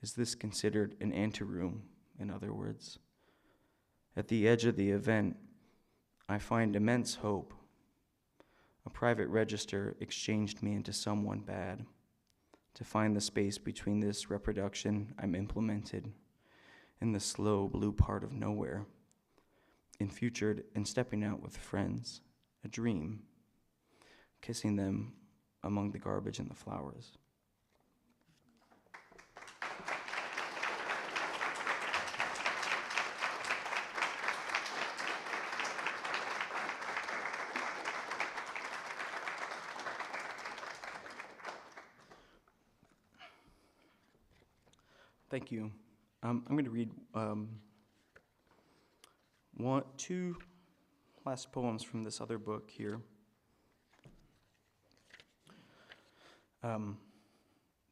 Speaker 4: Is this considered an anteroom, in other words? At the edge of the event, I find immense hope. A private register exchanged me into someone bad. To find the space between this reproduction I'm implemented in the slow blue part of nowhere, in futured and stepping out with friends, a dream, kissing them among the garbage and the flowers. Thank you. I'm going to read two last poems from this other book here.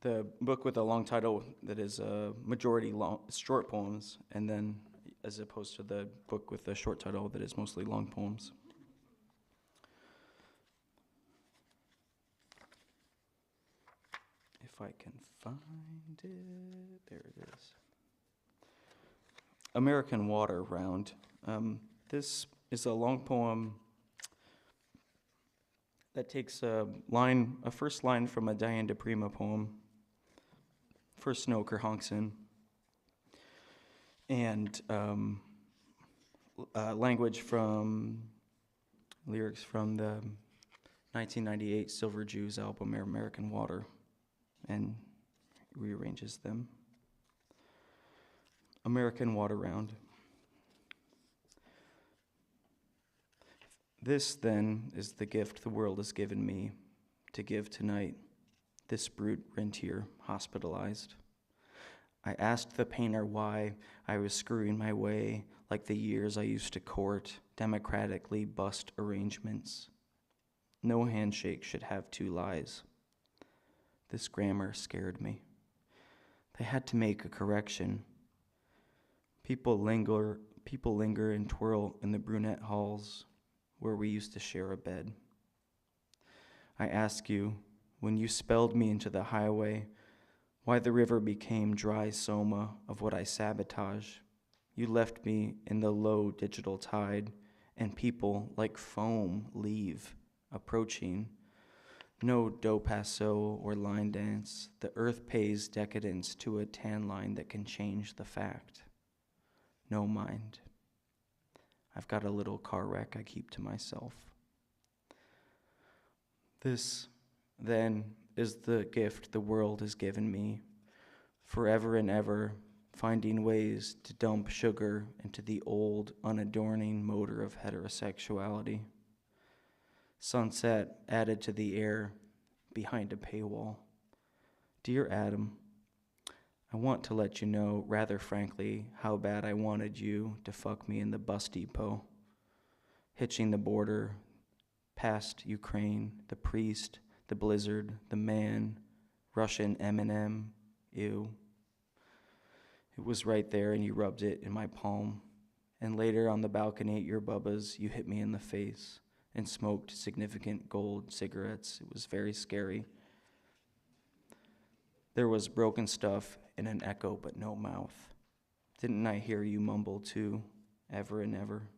Speaker 4: the book with a long title that is majority short poems, and then as opposed to the book with a short title that is mostly long poems. If I can find it, there it is. American Water Round. This is a long poem that takes a first line from a Diane de Prima poem, First Snow Honks In, and lyrics from the 1998 Silver Jews album American Water, and rearranges them. American Water Round. This, then, is the gift the world has given me to give tonight, this brute rentier hospitalized. I asked the painter why I was screwing my way like the years I used to court democratically bust arrangements. No handshake should have two lies. This grammar scared me. They had to make a correction. People linger and twirl in the brunette halls where we used to share a bed. I ask you, when you spelled me into the highway, why the river became dry soma of what I sabotage. You left me in the low digital tide, and people like foam leave, approaching. No do passo or line dance. The earth pays decadence to a tan line that can change the fact. No mind. I've got a little car wreck I keep to myself. This, then, is the gift the world has given me, forever and ever, finding ways to dump sugar into the old, unadorning motor of heterosexuality. Sunset added to the air behind a paywall. Dear Adam, I want to let you know, rather frankly, how bad I wanted you to fuck me in the bus depot, hitching the border, past Ukraine, the priest, the blizzard, the man, Russian Eminem, ew. It was right there and you rubbed it in my palm. And later on the balcony at your Bubba's, you hit me in the face and smoked significant gold cigarettes. It was very scary. There was broken stuff in an echo but no mouth. Didn't I hear you mumble too, ever and ever?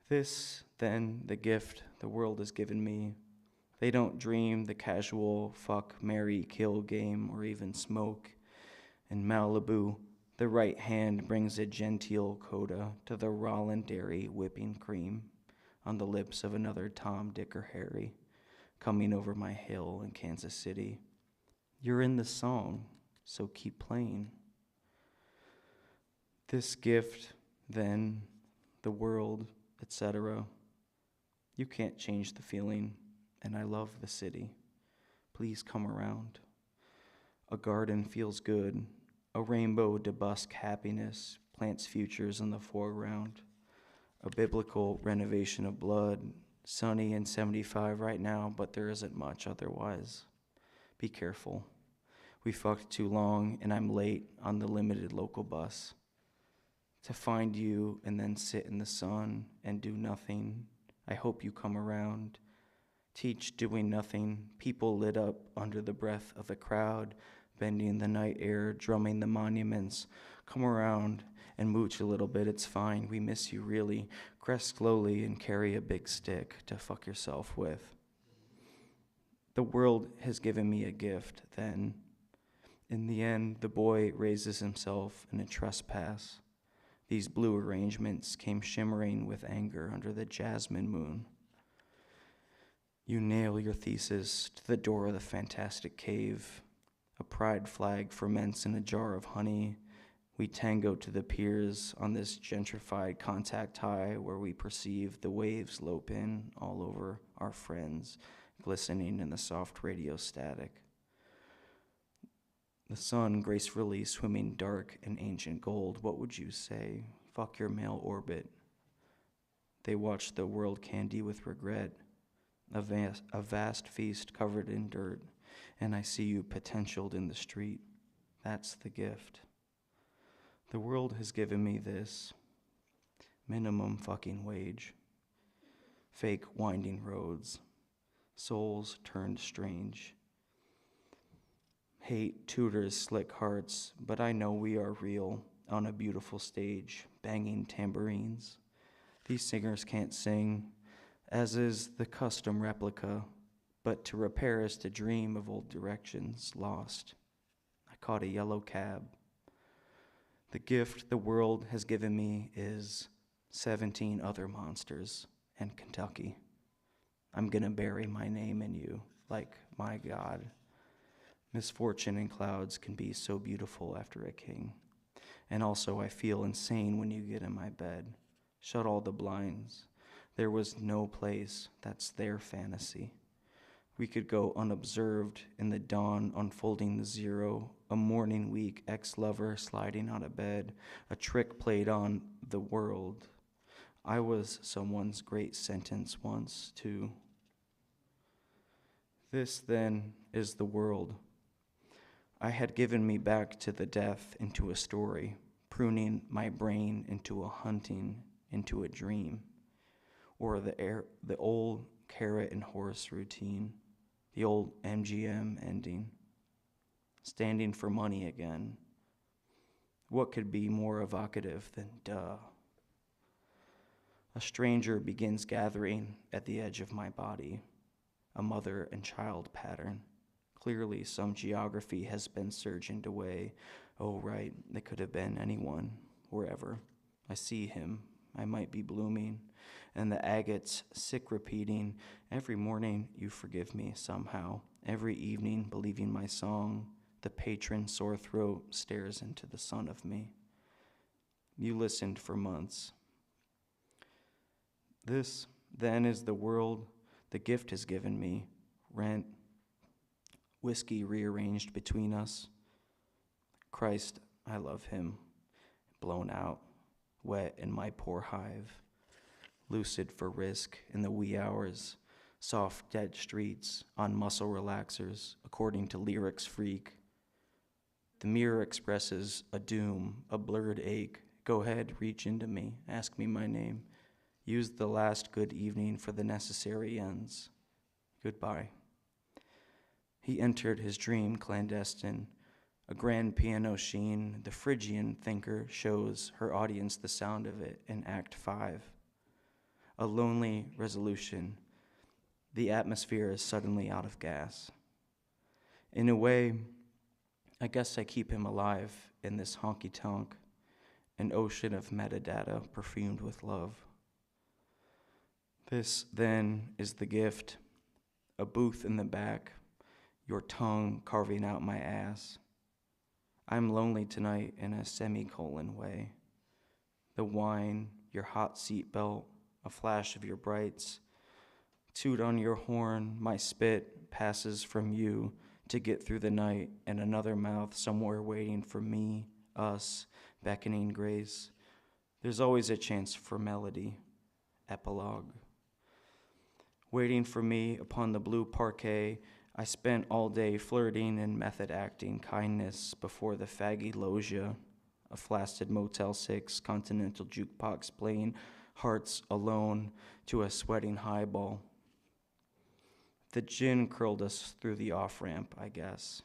Speaker 4: This, then, the gift the world has given me. They don't dream the casual fuck, marry, kill game or even smoke. In Malibu, the right hand brings a genteel coda to the Roland Dairy whipping cream on the lips of another Tom, Dick, or Harry coming over my hill in Kansas City. You're in the song, so keep playing. This gift, then, the world, etc. You can't change the feeling, and I love the city. Please come around. A garden feels good. A rainbow to busk happiness plants futures in the foreground. A biblical renovation of blood. Sunny and 75 right now, but there isn't much otherwise. Be careful. We fucked too long, and I'm late on the limited local bus. To find you and then sit in the sun and do nothing. I hope you come around. Teach doing nothing. People lit up under the breath of a crowd, bending the night air, drumming the monuments. Come around and mooch a little bit, it's fine. We miss you really. Crest slowly and carry a big stick to fuck yourself with. The world has given me a gift, then. In the end, the boy raises himself in a trespass. These blue arrangements came shimmering with anger under the jasmine moon. You nail your thesis to the door of the fantastic cave. A pride flag ferments in a jar of honey. We tango to the piers on this gentrified contact high where we perceive the waves lope in all over our friends, glistening in the soft radio static. The sun gracefully swimming dark in ancient gold. What would you say? Fuck your male orbit. They watch the world candy with regret. A vast feast covered in dirt. and I see you potentialed in the street. That's the gift. The world has given me this minimum fucking wage. Fake winding roads, souls turned strange. Hate tutors slick hearts, but I know we are real on a beautiful stage, banging tambourines. These singers can't sing, as is the custom replica, but to repair is to dream of old directions lost. I caught a yellow cab. The gift the world has given me is 17 other monsters and Kentucky. I'm gonna bury my name in you, like my God. Misfortune in clouds can be so beautiful after a king. And also I feel insane when you get in my bed. Shut all the blinds. There was no place, that's their fantasy. We could go unobserved in the dawn, unfolding the zero, a morning week ex-lover sliding out of bed, a trick played on the world. I was someone's great sentence once, too. This, then, is the world. I had given me back to the death into a story, pruning my brain into a hunting, into a dream, or the old carrot and horse routine, the old MGM ending, standing for money again. What could be more evocative than duh? A stranger begins gathering at the edge of my body, a mother and child pattern. Clearly, some geography has been surgeoned away. Oh, right, it could have been anyone, wherever. I see him, I might be blooming, and the agates sick repeating. Every morning you forgive me somehow. Every evening, believing my song, the patron sore throat stares into the sun of me. You listened for months. This, then, is the world the gift has given me. Rent, whiskey rearranged between us. Christ, I love him. Blown out, wet in my poor hive. Lucid for risk in the wee hours. Soft, dead streets on muscle relaxers, according to lyrics freak. The mirror expresses a doom, a blurred ache. Go ahead, reach into me, ask me my name. Use the last good evening for the necessary ends. Goodbye. He entered his dream clandestine. A grand piano sheen, the Phrygian thinker shows her audience the sound of it in Act 5. A lonely resolution. The atmosphere is suddenly out of gas. In a way, I guess I keep him alive in this honky-tonk, an ocean of metadata perfumed with love. This, then, is the gift, a booth in the back, your tongue carving out my ass. I'm lonely tonight in a semicolon way. The wine, your hot seat belt, a flash of your brights. Toot on your horn, my spit passes from you to get through the night, and another mouth somewhere waiting for me, us, beckoning grace. There's always a chance for melody, epilogue. Waiting for me upon the blue parquet, I spent all day flirting and method acting kindness before the faggy loggia, a flaccid Motel 6 continental jukebox playing Hearts Alone to a sweating highball. The gin curled us through the off-ramp, I guess.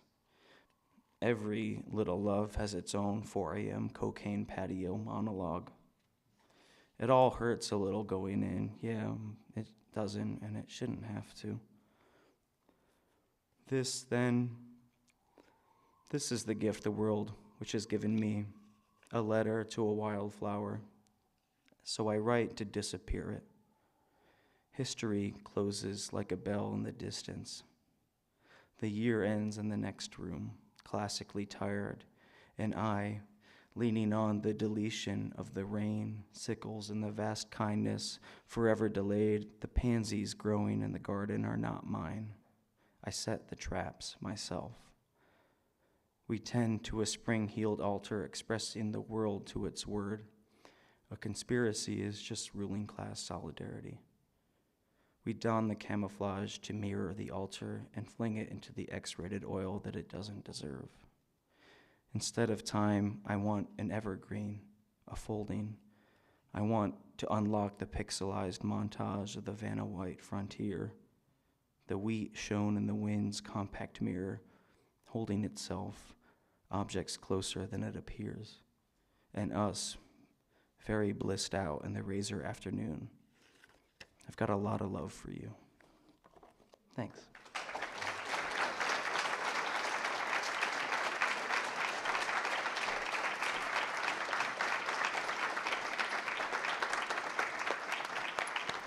Speaker 4: Every little love has its own 4 a.m. cocaine patio monologue. It all hurts a little going in. Yeah, it doesn't, and it shouldn't have to. This, then, this is the gift the world which has given me, a letter to a wildflower. So I write to disappear it. History closes like a bell in the distance. The year ends in the next room, classically tired, and I, leaning on the deletion of the rain, sickles in the vast kindness, forever delayed, the pansies growing in the garden are not mine. I set the traps myself. We tend to a spring-heeled altar expressing the world to its word. A conspiracy is just ruling class solidarity. We don the camouflage to mirror the altar and fling it into the X-rated oil that it doesn't deserve. Instead of time, I want an evergreen, a folding. I want to unlock the pixelized montage of the Vanna White frontier, the wheat shown in the wind's compact mirror, holding itself, objects closer than it appears, and us, very blissed out in the razor afternoon. I've got a lot of love for you. Thanks.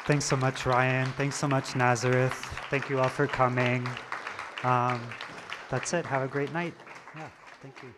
Speaker 1: Thanks so much, Ryan. Thanks so much, Nazareth. Thank you all for coming. That's it. Have a great night. Yeah, thank you.